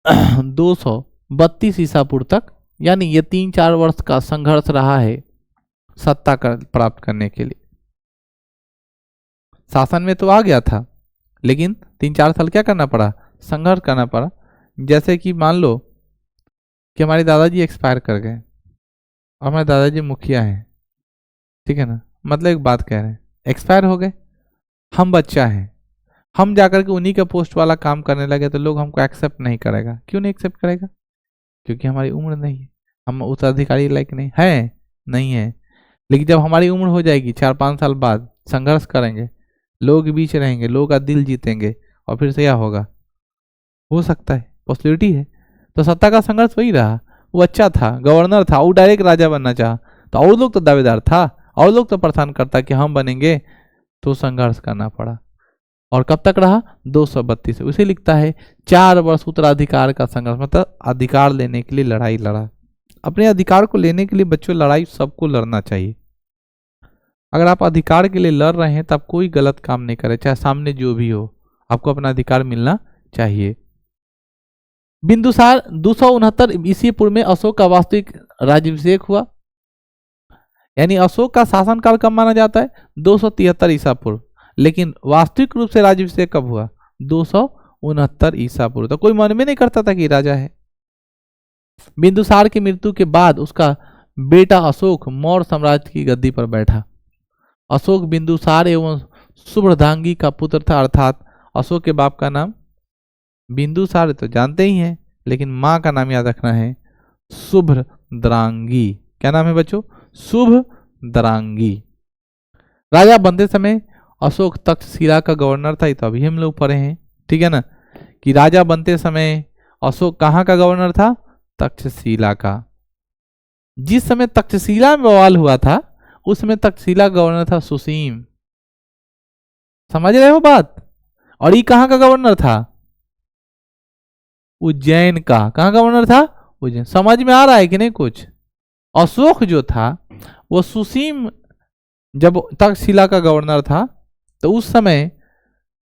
232 ईसा पूर्व तक, यानी ये 3-4 वर्ष का संघर्ष रहा है सत्ता प्राप्त करने के लिए। शासन में तो आ गया था, लेकिन 3-4 साल क्या करना पड़ा, संघर्ष करना पड़ा। जैसे कि मान लो कि हमारे दादाजी एक्सपायर कर गए और हमारे दादाजी मुखिया हैं, ठीक है ना, मतलब एक बात कह रहे हैं, एक्सपायर हो गए, हम बच्चा हैं, हम जाकर के उन्हीं के पोस्ट वाला काम करने लगे तो लोग हमको एक्सेप्ट नहीं करेगा। क्यों नहीं एक्सेप्ट करेगा? क्योंकि हमारी उम्र नहीं है, हम उत्तराधिकारी लायक नहीं है, नहीं है। लेकिन जब हमारी उम्र हो जाएगी, 4-5 साल बाद संघर्ष करेंगे, लोग के बीच रहेंगे, लोगों का दिल जीतेंगे और फिर से क्या होगा, हो सकता है, पॉसिबिलिटी है। तो सत्ता का संघर्ष वही रहा। वो अच्छा था, गवर्नर था, वो डायरेक्ट राजा बनना चाहा, तो और लोग तो दावेदार था, और लोग तो परेशान करता कि हम बनेंगे, तो संघर्ष करना पड़ा। और कब तक रहा, 232 से। उसे लिखता है 4 वर्ष उत्तराधिकार का संघर्ष, मतलब अधिकार लेने के लिए लड़ाई लड़ा। अपने अधिकार को लेने के लिए बच्चों लड़ाई सबको लड़ना चाहिए। अगर आप अधिकार के लिए लड़ रहे हैं तो आप कोई गलत काम नहीं करें, चाहे सामने जो भी हो, आपको अपना अधिकार मिलना चाहिए। बिंदुसार 269 ईसा पूर्व में अशोक का वास्तविक राज्याभिषेक हुआ, यानी अशोक का शासनकाल कब माना जाता है, 273 ईसा पूर्व, लेकिन वास्तविक रूप से राज्याभिषेक कब हुआ, 269 ईसा पूर्व। तो कोई मन में नहीं करता था कि राजा है। बिंदुसार की मृत्यु के बाद उसका बेटा अशोक मौर्य साम्राज्य की गद्दी पर बैठा। अशोक बिंदुसार एवं सुभ्रदांगी का पुत्र था, अर्थात अशोक के बाप का नाम बिंदुसार तो जानते ही हैं, लेकिन मां का नाम याद रखना है सुभ्रदांगी। क्या नाम है बच्चों, सुभ्रदांगी। राजा बनते समय अशोक तक्षशिला का गवर्नर था, ये तो अभी हम लोग पढ़े हैं, ठीक है ना, कि राजा बनते समय अशोक कहाँ का गवर्नर था, तक्षशिला का। जिस समय तक्षशिला में बवाल हुआ था उस समय तक्षशिला गवर्नर था सुसीम। समझ रहे हो बात? और ये कहाँ का गवर्नर था, उज्जैन का। कहाँ गवर्नर था, उज्जैन। समझ में आ रहा है कि नहीं कुछ? अशोक जो था वो सुसीम, जब तक्षशिला का गवर्नर था तो उस समय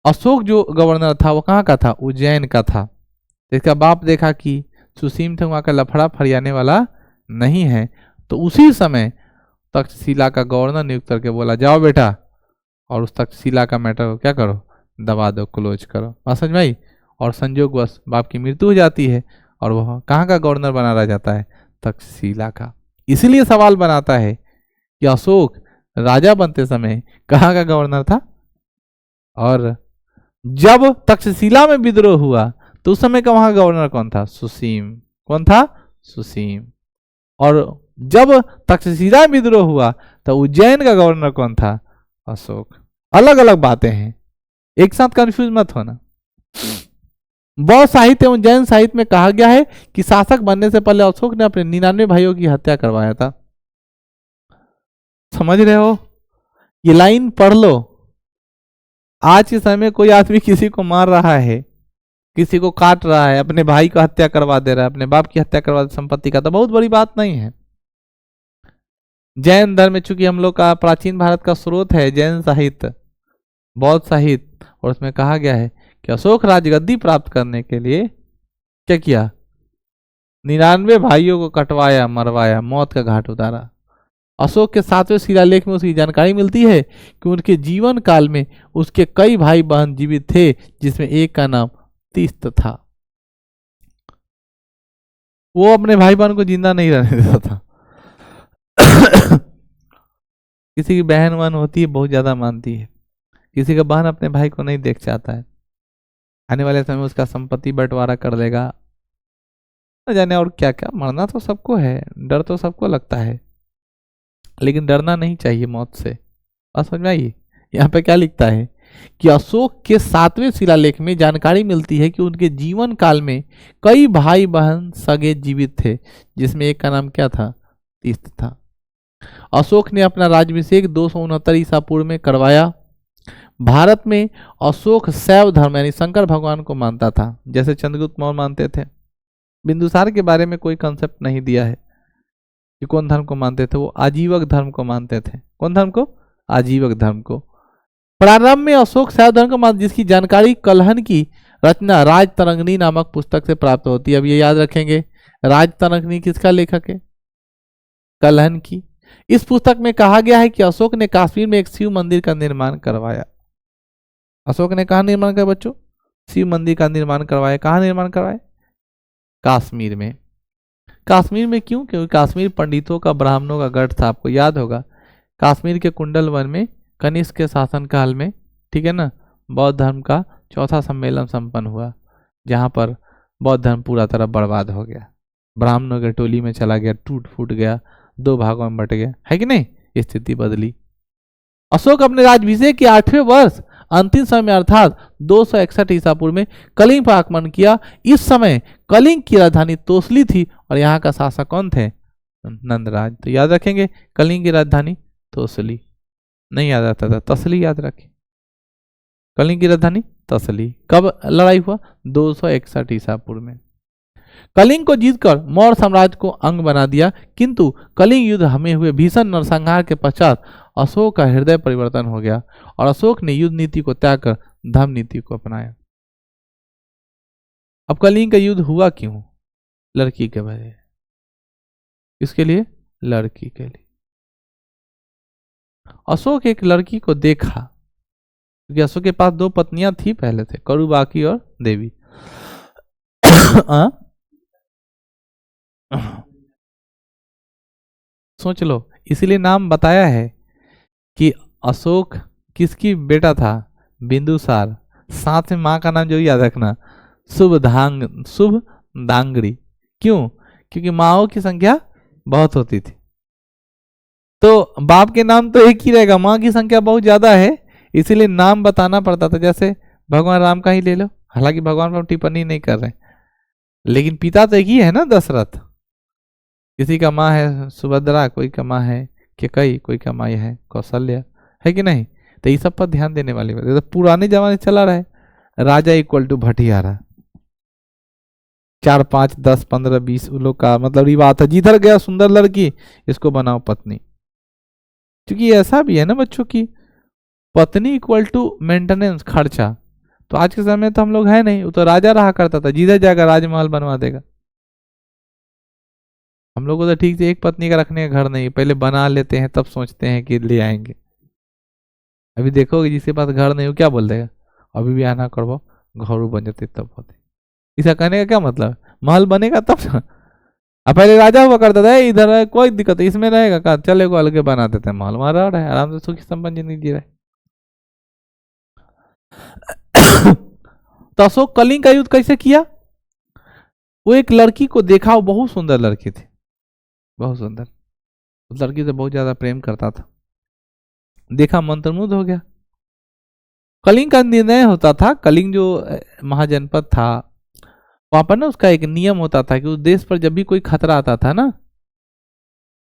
अशोक जो गवर्नर था वो कहाँ का था, उज्जैन का था। इसका बाप देखा कि सुसीम थे, वहां का लफड़ा फरियाने वाला नहीं है, तो उसी समय तक्षशिला का गवर्नर नियुक्त करके बोला जाओ बेटा और उस तक्षशिला का मैटर को क्या करो, दबा दो, क्लोज करो। बात समझ में आई? और संयोगवश बाप की मृत्यु हो जाती है और वह कहाँ का गवर्नर बना रह जाता है, तक्षशिला का। इसीलिए सवाल बनाता है कि अशोक राजा बनते समय कहाँ का गवर्नर था, और जब तक्षशिला में विद्रोह हुआ तो उस समय का वहां गवर्नर कौन था, सुसीम। कौन था, सुसीम। और जब तक्षशिला में विद्रोह हुआ तो उज्जैन का गवर्नर कौन था, अशोक। अलग अलग बातें हैं, एक साथ कंफ्यूज मत होना। बौद्ध साहित्य एवं जैन साहित्य में कहा गया है कि शासक बनने से पहले अशोक ने अपने 99 भाइयों की हत्या करवाया था। समझ रहे हो? ये लाइन पढ़ लो। आज के समय में कोई आदमी किसी को मार रहा है, किसी को काट रहा है, अपने भाई को हत्या करवा दे रहा है, अपने बाप की हत्या करवा दे संपत्ति का, तो बहुत बड़ी बात नहीं है। जैन धर्म में चूंकि हम लोग का प्राचीन भारत का स्रोत है जैन साहित्य, बौद्ध साहित्य, और उसमें कहा गया है कि अशोक राजगद्दी प्राप्त करने के लिए क्या किया, 99 भाइयों को कटवाया, मरवाया, मौत का घाट उतारा। अशोक के 7वें शिलालेख में उसकी जानकारी मिलती है कि उनके जीवन काल में उसके कई भाई बहन जीवित थे, जिसमें एक का नाम तीस्त था। वो अपने भाई बहन को जिंदा नहीं रहने देता था। किसी की बहन वहन होती है बहुत ज्यादा मानती है, किसी का बहन अपने भाई को नहीं देख चाहता है, आने वाले समय में उसका संपत्ति बंटवारा कर देगा, न जाने और क्या क्या। मरना तो सबको है, डर तो सबको लगता है, लेकिन डरना नहीं चाहिए मौत से। और समझ में आई? यहाँ पे क्या लिखता है कि अशोक के 7वें शिलालेख में जानकारी मिलती है कि उनके जीवन काल में कई भाई बहन सगे जीवित थे, जिसमें एक का नाम क्या था, तीस्त था। अशोक ने अपना राज्याभिषेक 269 ईसा पूर्व में करवाया। भारत में अशोक शैव धर्म यानी शंकर भगवान को मानता था, जैसे चंद्रगुप्त मौर्य मानते थे। बिंदुसार के बारे में कोई कंसेप्ट नहीं दिया है, कि कौन धर्म को मानते थे? वो आजीवक धर्म को मानते थे। कौन धर्म को? आजीवक धर्म को। प्रारंभ में अशोक शैव धर्म को मानते, जिसकी जानकारी कलहन की रचना राजतरंगिणी नामक पुस्तक से प्राप्त होती है। अब ये याद रखेंगे, राजतरंगिणी किसका लेखक है? कलहन की। इस पुस्तक में कहा गया है कि अशोक ने कश्मीर में एक शिव मंदिर का निर्माण करवाया। अशोक ने कहा निर्माण किया बच्चों? शिव मंदिर का निर्माण करवाया। कहाँ निर्माण करवाया? कश्मीर में। कश्मीर में क्यों? क्योंकि कश्मीर पंडितों का, ब्राह्मणों का गढ़ था। आपको याद होगा कश्मीर के कुंडल वन में कनिष्क के शासनकाल में, ठीक है ना, बौद्ध धर्म का चौथा सम्मेलन संपन्न हुआ, जहां पर बौद्ध धर्म पूरा तरह बर्बाद हो गया, ब्राह्मणों के टोली में चला गया, टूट फूट गया, 2 भागों में बट गया, है कि नहीं? स्थिति बदली। अशोक अपने राज्याभिषेक के 8वें वर्ष अंतिम समय में अर्थात 261 ईसा पूर्व में कलिंग पर आक्रमण किया। इस समय कलिंग की राजधानी तोसली थी और यहाँ का शासक कौन थे? नंदराज। तो याद रखेंगे कलिंग की राजधानी तोसली, नहीं याद आता था, तसली याद रखें। कलिंग की राजधानी तसली। कब लड़ाई हुआ? 261 ईसा पूर्व में। कलिंग को जीतकर मौर्य साम्राज्य को अंग बना दिया, किंतु कलिंग युद्ध हमें हुए भीषण नरसंहार के पश्चात अशोक का हृदय परिवर्तन हो गया और अशोक ने युद्ध नीति को त्याग कर धर्म नीति को अपनाया। अब कलिंग का युद्ध हुआ क्यों? लड़की के वजह। किसके लिए? लड़की के लिए। अशोक एक लड़की को देखा, क्योंकि अशोक के पास 2 पत्नियां थी पहले थे, करुबाकी और देवी। सोच लो, इसलिए नाम बताया है कि अशोक किसकी बेटा था? बिंदुसार। साथ में मां का नाम जो याद रखना, शुभ दांगड़ी। क्यों? क्योंकि माओं की संख्या बहुत होती थी, तो बाप के नाम तो एक ही रहेगा, मां की संख्या बहुत ज्यादा है, इसीलिए नाम बताना पड़ता था। जैसे भगवान राम का ही ले लो, हालांकि भगवान पर टिप्पणी नहीं कर रहे, लेकिन पिता तो एक ही है ना, दशरथ। किसी का माँ है सुभद्रा, कोई का माँ है कैकेयी, कोई का माँ है कौशल्या, है कि नहीं? तो ये सब पर ध्यान देने वाली बात है। तो पुराने जमाने चला रहा है, राजा इक्वल टू भटियारा, 4 5 10 15 20 उन लोग का मतलब ये बात है, जिधर गया सुंदर लड़की इसको बनाओ पत्नी। क्योंकि ऐसा भी है ना बच्चों की पत्नी इक्वल टू मेंटेनेंस, खर्चा। तो आज के समय में तो हम लोग है नहीं, वो तो राजा रहा करता था, जिधर जाकर राजमहल बनवा देगा। हम लोग को तो ठीक से एक पत्नी का रखने का घर नहीं, पहले बना लेते हैं तब सोचते हैं कि ले आएंगे। अभी देखोगे जिसके पास घर नहीं हो क्या बोल देगा, अभी भी आना करवाओ, घर बन जाते तब होते। इसका कहने का क्या मतलब? महल बनेगा तब ना। अब पहले राजा हुआ करता था, इधर कोई दिक्कत इसमें रहेगा का, चले को अलग बना देते हैं महल, वहां रह रहा है आराम से सुखी संपन्न जिंदगी जी रहे। तो अशोक कलिंग का युद्ध कैसे किया? वो एक लड़की को देखा, वो बहुत सुंदर लड़की थी, बहुत सुंदर, उस लड़की से बहुत ज्यादा प्रेम करता था, देखा मंत्रमुग्ध हो गया। कलिंग का निर्णय होता था, कलिंग जो महाजनपद था वहां पर ना उसका एक नियम होता था कि उस देश पर जब भी कोई खतरा आता था ना,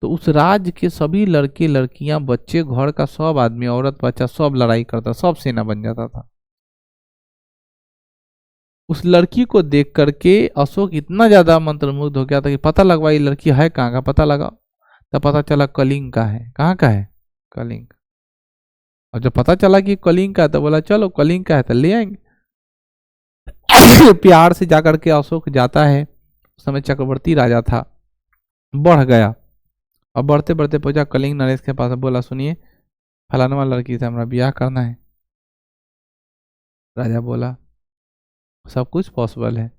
तो उस राज्य के सभी लड़के लड़कियां बच्चे घर का सब आदमी औरत बच्चा सब लड़ाई करता, सब सेना बन जाता था। उस लड़की को देख करके अशोक इतना ज्यादा मंत्रमुग्ध हो गया था कि पता लगवा ये लड़की है कहाँ का, पता लगा, तब पता चला कलिंग का है। कहाँ का है? कलिंग। और जब पता चला कि कलिंग का है तो बोला चलो कलिंग का है तो ले आएंगे। प्यार से जाकर के अशोक जाता है, उस समय चक्रवर्ती राजा था, बढ़ गया और बढ़ते बढ़ते पहुंचा कलिंग नरेश के पास, बोला सुनिए फलाना लड़की से हमारा ब्याह करना है। राजा बोला सब कुछ पॉसिबल है,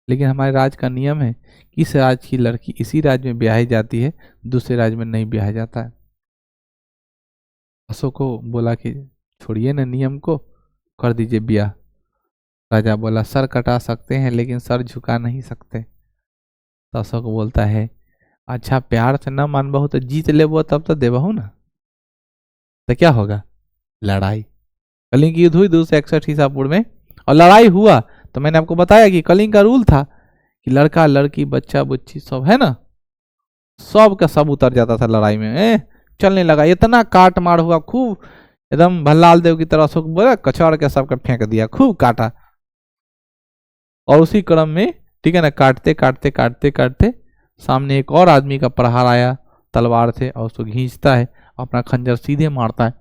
लेकिन हमारे राज का नियम है कि इस राज्य की लड़की इसी राज्य में ब्याही जाती है, दूसरे राज्य में नहीं ब्याहा जाता है। अशोक को बोला कि छोड़िए ना नियम को, कर दीजिए ब्याह। राजा बोला सर कटा सकते हैं लेकिन सर झुका नहीं सकते। तो अशोक बोलता है अच्छा प्यार से न मानबहू तो जीत लेबो तब तो देबहू ना, तो क्या होगा? लड़ाई। कलिंग की युद्ध हुई 261 ईसा पूर्व में और लड़ाई हुआ। तो मैंने आपको बताया कि कलिंग का रूल था कि लड़का लड़की बच्चा बुच्ची सब है ना, सब का सब उतर जाता था लड़ाई में। चलने लगा, इतना काट मार हुआ खूब, एकदम भल्लाल देव की तरह अशोक बोला कचौड़ के सबका फेंक दिया, खूब काटा। और उसी क्रम में ठीक है ना, काटते काटते काटते काटते सामने एक और आदमी का प्रहार आया, तलवार से और उसको खींचता है, अपना खंजर सीधे मारता है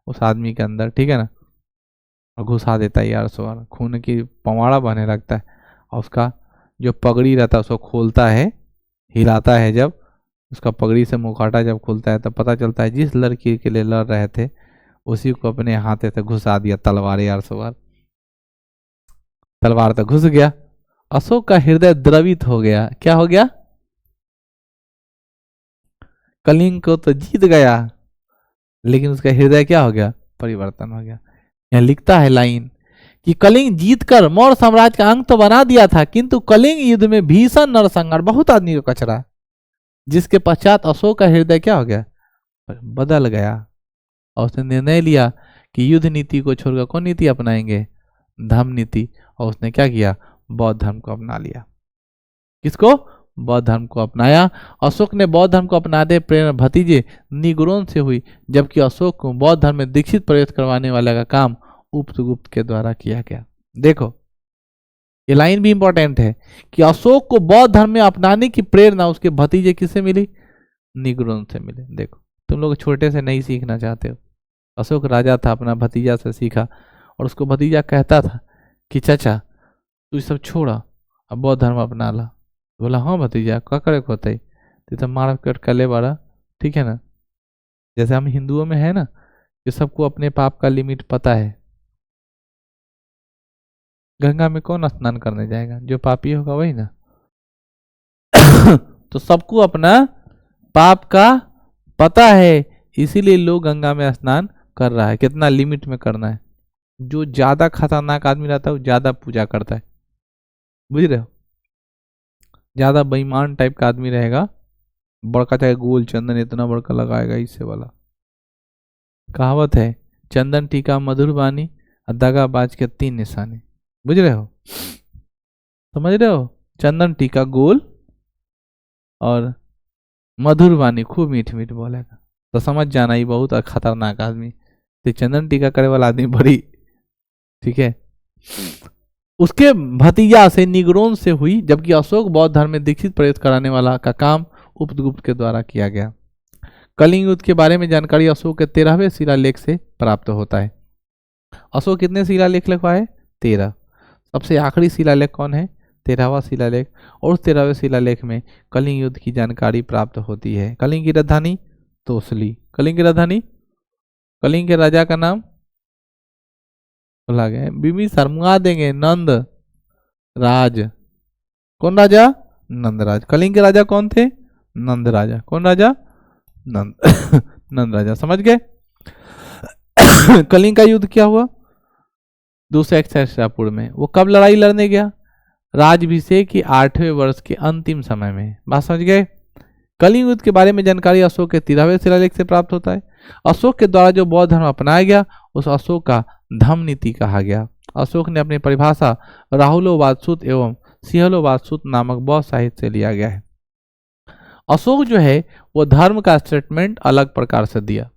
उस आदमी के अंदर, ठीक है ना, और घुसा देता है यार सवार, खून की पवाड़ा बहने लगता है। और उसका जो पगड़ी रहता है उसको खोलता है, हिलाता है, जब उसका पगड़ी से मुखौटा जब खुलता है तब पता चलता है जिस लड़की के लिए लड़ रहे थे उसी को अपने हाथे से घुसा दिया तलवार यार सवार। तलवार तो घुस गया, अशोक का हृदय द्रवित हो गया। क्या हो गया? कलिंग को तो जीत गया, लेकिन उसका हृदय क्या हो गया? परिवर्तन हो गया। यहाँ लिखता है लाइन कि कलिंग जीतकर मौर्य साम्राज्य का अंत तो बना दिया था, किंतु कलिंग युद्ध में भीषण नरसंहार, बहुत आदमी को कचरा, जिसके पश्चात अशोक का हृदय क्या हो गया? बदल गया। और उसने निर्णय लिया कि युद्ध नीति को छोड़कर कौन नीति अपनाएंगे? धर्म नीति। और उसने क्या किया? बौद्ध धर्म को अपना लिया। किसको? बौद्ध धर्म को अपनाया। अशोक ने बौद्ध धर्म को अपनाते प्रेरणा भतीजे निग्रोन से हुई, जबकि अशोक को बौद्ध धर्म में दीक्षित प्रवेश करवाने वाले का काम उपगुप्त के द्वारा किया गया। देखो ये लाइन भी इंपॉर्टेंट है कि अशोक को बौद्ध धर्म में अपनाने की प्रेरणा उसके भतीजे किससे मिली? निग्रोन से मिले। देखो तुम लोग छोटे से नहीं सीखना चाहते हो, अशोक राजा था, अपना भतीजा से सीखा, और उसको भतीजा कहता था कि चाचा तू सब छोड़ा, अब बौद्ध धर्म अपना ला। बोला हाँ भतीजा क्या करे होते तो मार कट कर ले बारा, ठीक है ना। जैसे हम हिंदुओं में है ना कि सबको अपने पाप का लिमिट पता है। गंगा में कौन स्नान करने जाएगा? जो पापी होगा वही ना। तो सबको अपना पाप का पता है, इसीलिए लोग गंगा में स्नान कर रहा है। कितना लिमिट में करना है। जो ज्यादा खतरनाक आदमी रहता है वो ज्यादा पूजा करता है, बुझ रहे हो। ज्यादा बेईमान टाइप का आदमी रहेगा, बड़का चाहे गोल चंदन इतना बड़का लगाएगा, इससे वाला। कहावत है चंदन टीका मधुर बानी और दगाबाज के 3 निशाने, बुझ रहे हो, समझ रहे हो। चंदन टीका गोल और मधुर वाणी खूब मीठ मीठ बोलेगा, तो समझ जाना ही बहुत खतरनाक आदमी। तो चंदन टीका करे वाला आदमी बड़ी, ठीक है। उसके भतीजा से निग्रोन से हुई, जबकि अशोक बौद्ध धर्म में दीक्षित प्रवेश कराने वाला का काम उपगुप्त के द्वारा किया गया। कलिंग युद्ध के बारे में जानकारी अशोक के 13वें शिलालेख से प्राप्त होता है। अशोक कितने शिलालेख लिखवाए? 13। सबसे आखिरी शिलालेख कौन है? 13वां शिलालेख। और उस 13वें शिलालेख में कलिंग युद्ध की जानकारी प्राप्त होती है। कलिंग की राजधानी तोसली। कलिंग की राजधानी, कलिंग के राजा का नाम बोला गया, बीबी शर्मा देंगे, नंद राज। कौन राजा? नंद राज। कलिंग के राजा कौन थे? नंद राजा। कौन राजा? नंद नंद राजा। समझ गए। कलिंग का युद्ध क्या हुआ? 261 ईसा पूर्व में। वो कब लड़ाई लड़ने गया? राजाभिषेक के 8वें वर्ष के अंतिम समय में। बात समझ गए। कलिंग युद्ध के बारे में जानकारी अशोक के 13वें शिलालेख से प्राप्त होता है। अशोक के द्वारा जो बौद्ध धर्म अपनाया गया उस अशोक का धम्म नीति कहा गया। अशोक ने अपनी परिभाषा राहुलोवाद एवं सिंहलोवाद नामक बौद्ध साहित्य से लिया गया है। अशोक जो है वो धर्म का स्टेटमेंट अलग प्रकार से दिया,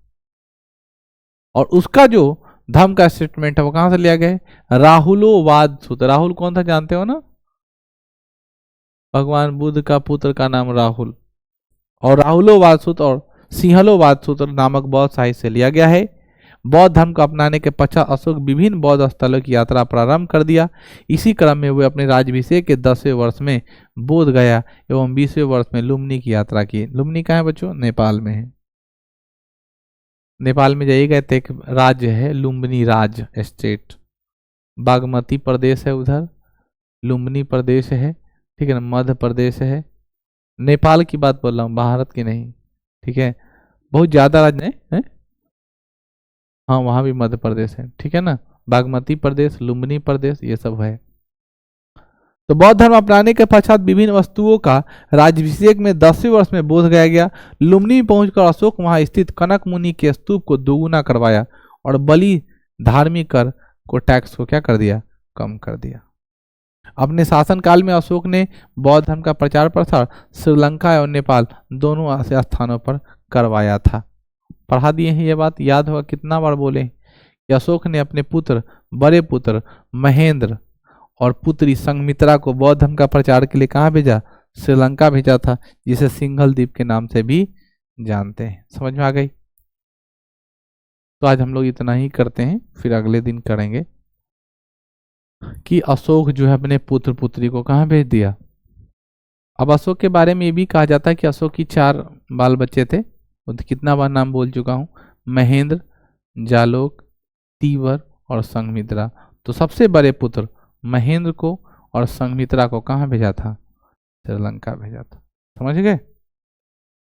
और उसका जो धर्म का स्टेटमेंट है वो कहां से लिया गया है? राहुलोवाद। राहुल कौन था जानते हो ना? भगवान बुद्ध का पुत्र का नाम राहुल। और राहुलोवाद और सिंहलोवाद नामक बौद्ध साहित्य से लिया गया है। बौद्ध धर्म को अपनाने के पश्चात अशोक विभिन्न बौद्ध स्थलों की यात्रा प्रारंभ कर दिया। इसी क्रम में वे अपने राज्याभिषेक के 10वें वर्ष में बोध गया एवं 20वें वर्ष में लुम्बिनी की यात्रा की। लुम्बिनी कहाँ है बच्चों? नेपाल में है। नेपाल में जाइएगा तो एक राज्य है लुम्बिनी राज स्टेट, बागमती प्रदेश है उधर, लुम्बिनी प्रदेश है, ठीक है ना, मध्य प्रदेश है। नेपाल की बात बोल रहा हूँ, भारत की नहीं, ठीक है। बहुत ज्यादा राज्य है, हाँ वहां भी मध्य प्रदेश है, ठीक है ना। बागमती प्रदेश, लुम्बिनी प्रदेश, ये सब है। तो बौद्ध धर्म अपनाने के पश्चात विभिन्न वस्तुओं का राज्याभिषेक में 10वें वर्ष में बोध गया। लुम्बिनी पहुंचकर अशोक वहां स्थित कनक मुनि के स्तूप को दोगुना करवाया और बलि धार्मिक कर को टैक्स को क्या कर दिया? कम कर दिया। अपने शासनकाल में अशोक ने बौद्ध धर्म का प्रचार प्रसार श्रीलंका और नेपाल दोनों स्थानों पर करवाया था। पढ़ा दिए हैं ये बात, याद होगा कितना बार बोले कि अशोक ने अपने पुत्र, बड़े पुत्र महेंद्र और पुत्री संघमित्रा को बौद्ध धर्म का प्रचार के लिए कहाँ भेजा? श्रीलंका भेजा था, जिसे सिंघल द्वीप के नाम से भी जानते हैं। समझ में आ गई? तो आज हम लोग इतना ही करते हैं, फिर अगले दिन करेंगे कि अशोक जो है अपने पुत्र पुत्री को कहाँ भेज दिया। अब अशोक के बारे में ये भी कहा जाता है कि अशोक की 4 बाल बच्चे थे। तो कितना बार नाम बोल चुका हूँ, महेंद्र, जालोक, तीवर और संघमित्रा। तो सबसे बड़े पुत्र महेंद्र को और संघमित्रा को कहाँ भेजा था? श्रीलंका भेजा था। समझ गए?